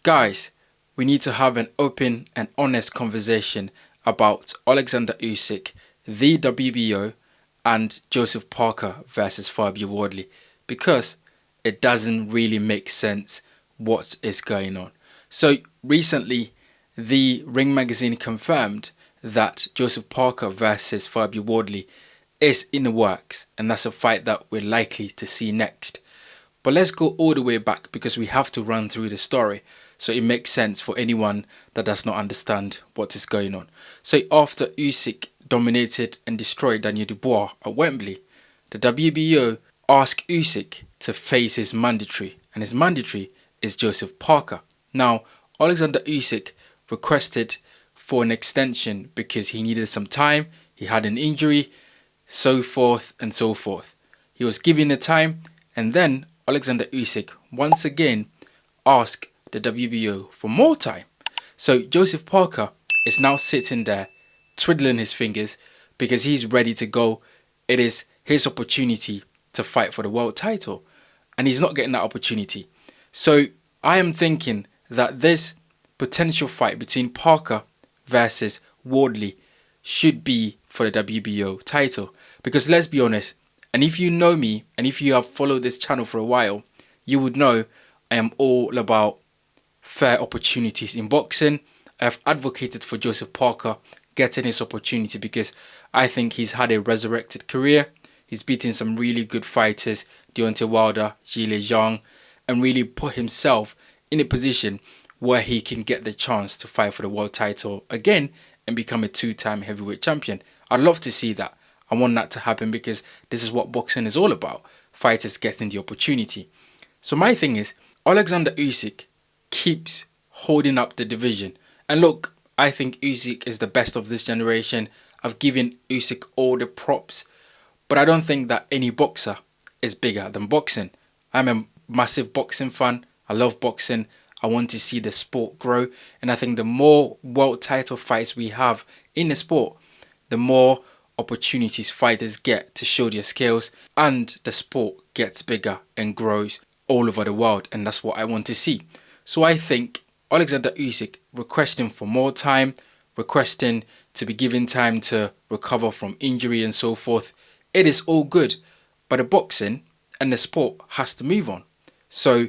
Guys, we need to have an open and honest conversation about Oleksandr Usyk, the WBO, and Joseph Parker versus Fabio Wardley, because it doesn't really make sense what is going on. So recently, the Ring magazine confirmed that Joseph Parker versus Fabio Wardley is in the works, and that's a fight that we're likely to see next. But let's go all the way back because we have to run through the story so it makes sense for anyone that does not understand what is going on. So after Usyk dominated and destroyed Daniel Dubois at Wembley, the WBO asked Usyk to face his mandatory, and his mandatory is Joseph Parker. Now, Oleksandr Usyk requested for an extension because he needed some time, he had an injury, so forth and so forth. He was given the time, and then Oleksandr Usyk once again asked the WBO for more time. So Joseph Parker is now sitting there twiddling his fingers because he's ready to go. It is his opportunity to fight for the world title, and he's not getting that opportunity. So I am thinking that this potential fight between Parker versus Wardley should be for the WBO title, because let's be honest, and if you know me and if you have followed this channel for a while, you would know I am all about fair opportunities in boxing. I have advocated for Joseph Parker getting his opportunity because I think he's had a resurrected career. He's beaten some really good fighters, Deontay Wilder, Zhilei Zhang, and really put himself in a position where he can get the chance to fight for the world title again and become a two-time heavyweight champion. I'd love to see that. I want that to happen because this is what boxing is all about. Fighters getting the opportunity. So my thing is, Oleksandr Usyk keeps holding up the division. And look, I think Usyk is the best of this generation. I've given Usyk all the props. But I don't think that any boxer is bigger than boxing. I'm a massive boxing fan. I love boxing. I want to see the sport grow. And I think the more world title fights we have in the sport, the more opportunities fighters get to show their skills, and the sport gets bigger and grows all over the world. And that's what I want to see. So I think Oleksandr Usyk requesting for more time, requesting to be given time to recover from injury and so forth, it is all good. But the boxing and the sport has to move on. So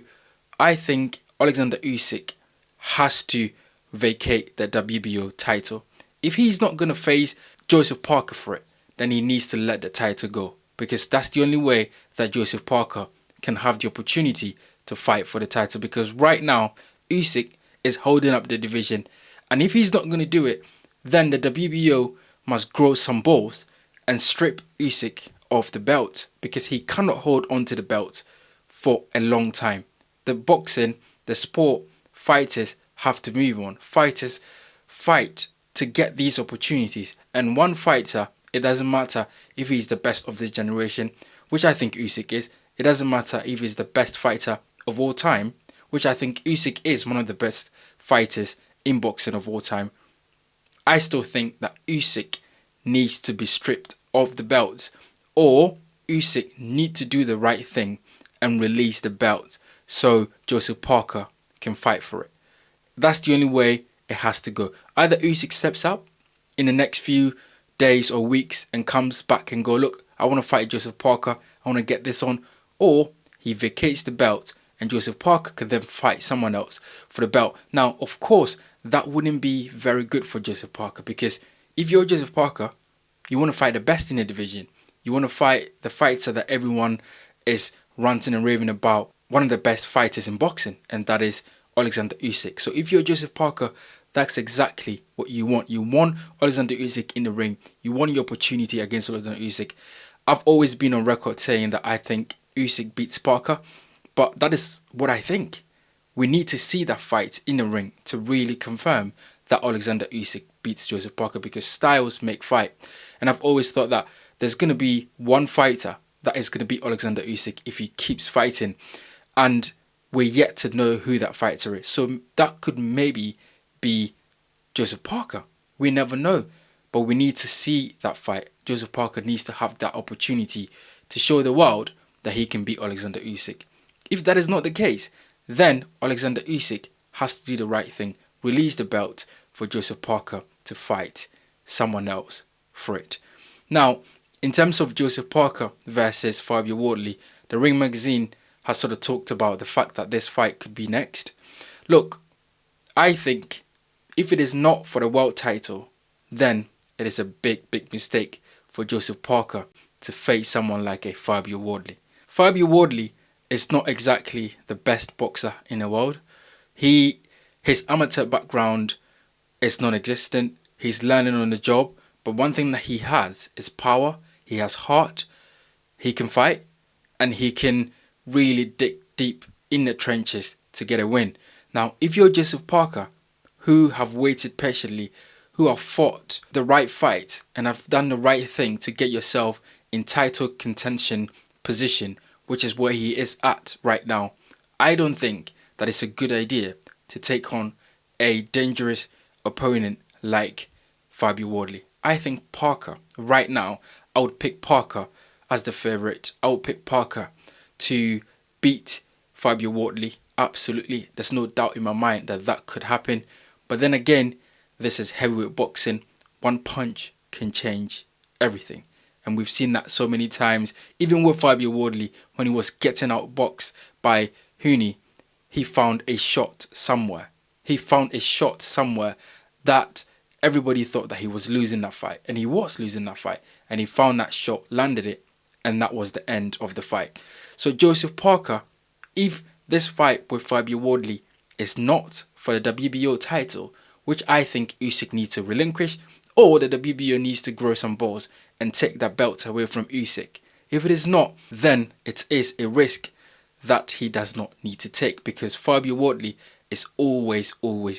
I think Oleksandr Usyk has to vacate the WBO title. If he's not going to face Joseph Parker for it, then he needs to let the title go, because that's the only way that Joseph Parker can have the opportunity to fight for the title, because right now Usyk is holding up the division, and if he's not going to do it, then the WBO must grow some balls and strip Usyk of the belt, because he cannot hold on to the belt for a long time. The boxing, the sport, fighters have to move on. Fighters fight to get these opportunities, and one fighter, it doesn't matter if he's the best of this generation, which I think Usyk is. It doesn't matter if he's the best fighter of all time, which I think Usyk is one of the best fighters in boxing of all time. I still think that Usyk needs to be stripped of the belts, or Usyk need to do the right thing and release the belt so Joseph Parker can fight for it. That's the only way it has to go. Either Usyk steps up in the next few days or weeks and comes back and go, look, I want to fight Joseph Parker, I want to get this on, or he vacates the belt and Joseph Parker can then fight someone else for the belt. Now, of course, that wouldn't be very good for Joseph Parker, because if you're Joseph Parker, you want to fight the best in the division. You want to fight the fighter that everyone is ranting and raving about, one of the best fighters in boxing, and that is Oleksandr Usyk. So if you're Joseph Parker, that's exactly what you want. You want Oleksandr Usyk in the ring. You want your opportunity against Oleksandr Usyk. I've always been on record saying that I think Usyk beats Parker, but that is what I think. We need to see that fight in the ring to really confirm that Oleksandr Usyk beats Joseph Parker, because styles make fight. And I've always thought that there's going to be one fighter that is going to beat Oleksandr Usyk if he keeps fighting. And we're yet to know who that fighter is. So that could maybe be Joseph Parker. We never know. But we need to see that fight. Joseph Parker needs to have that opportunity to show the world that he can beat Oleksandr Usyk. If that is not the case, then Oleksandr Usyk has to do the right thing, release the belt for Joseph Parker to fight someone else for it. Now, in terms of Joseph Parker versus Fabio Wardley, the Ring magazine has sort of talked about the fact that this fight could be next. Look, I think if it is not for the world title, then it is a big, big mistake for Joseph Parker to face someone like a Fabio Wardley. Fabio Wardley is not exactly the best boxer in the world. His amateur background is non-existent. He's learning on the job. But one thing that he has is power. He has heart. He can fight. And he can really dig deep in the trenches to get a win. Now, if you're Joseph Parker, who have waited patiently, who have fought the right fight and have done the right thing to get yourself in title contention position, which is where he is at right now, I don't think that it's a good idea to take on a dangerous opponent like Fabio Wardley. I think Parker, right now, I would pick Parker as the favourite. I would pick Parker to beat Fabio Wardley. Absolutely. There's no doubt in my mind that that could happen. But then again, this is heavyweight boxing. One punch can change everything. And we've seen that so many times. Even with Fabio Wardley, when he was getting outboxed by Huni, he found a shot somewhere. He found a shot somewhere that everybody thought that he was losing that fight. And he was losing that fight. And he found that shot, landed it, and that was the end of the fight. So Joseph Parker, if this fight with Fabio Wardley is not for the WBO title, which I think Usyk needs to relinquish, or the WBO needs to grow some balls and take that belt away from Usyk. If it is not, then it is a risk that he does not need to take, because Fabio Wardley is always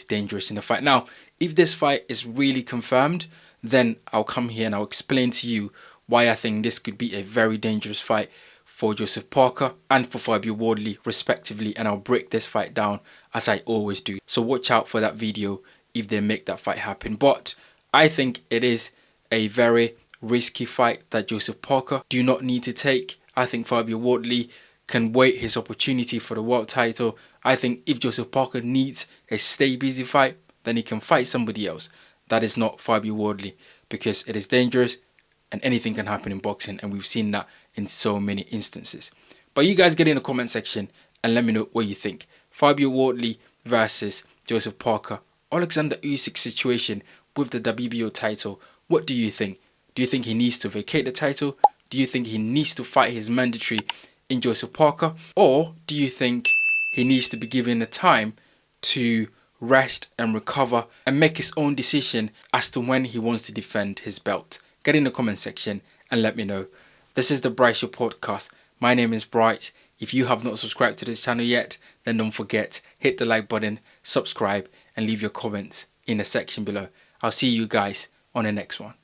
dangerous in the fight. Now, if this fight is really confirmed, then I'll come here and I'll explain to you why I think this could be a very dangerous fight for Joseph Parker and for Fabio Wardley respectively, and I'll break this fight down as I always do. So watch out for that video if they make that fight happen. But I think it is a very risky fight that Joseph Parker do not need to take. I think Fabio Wardley can wait his opportunity for the world title. I think if Joseph Parker needs a stay busy fight, then he can fight somebody else. That is not Fabio Wardley, because it is dangerous and anything can happen in boxing, and we've seen that in so many instances. But you guys get in the comment section and let me know what you think. Fabio Wardley versus Joseph Parker. Oleksandr Usyk situation with the WBO title. What do you think? Do you think he needs to vacate the title? Do you think he needs to fight his mandatory in Joseph Parker? Or do you think he needs to be given the time to rest and recover and make his own decision as to when he wants to defend his belt? Get in the comment section and let me know. This is the Bright Show podcast. My name is Bright. If you have not subscribed to this channel yet, then don't forget, hit the like button, subscribe, and leave your comments in the section below. I'll see you guys on the next one.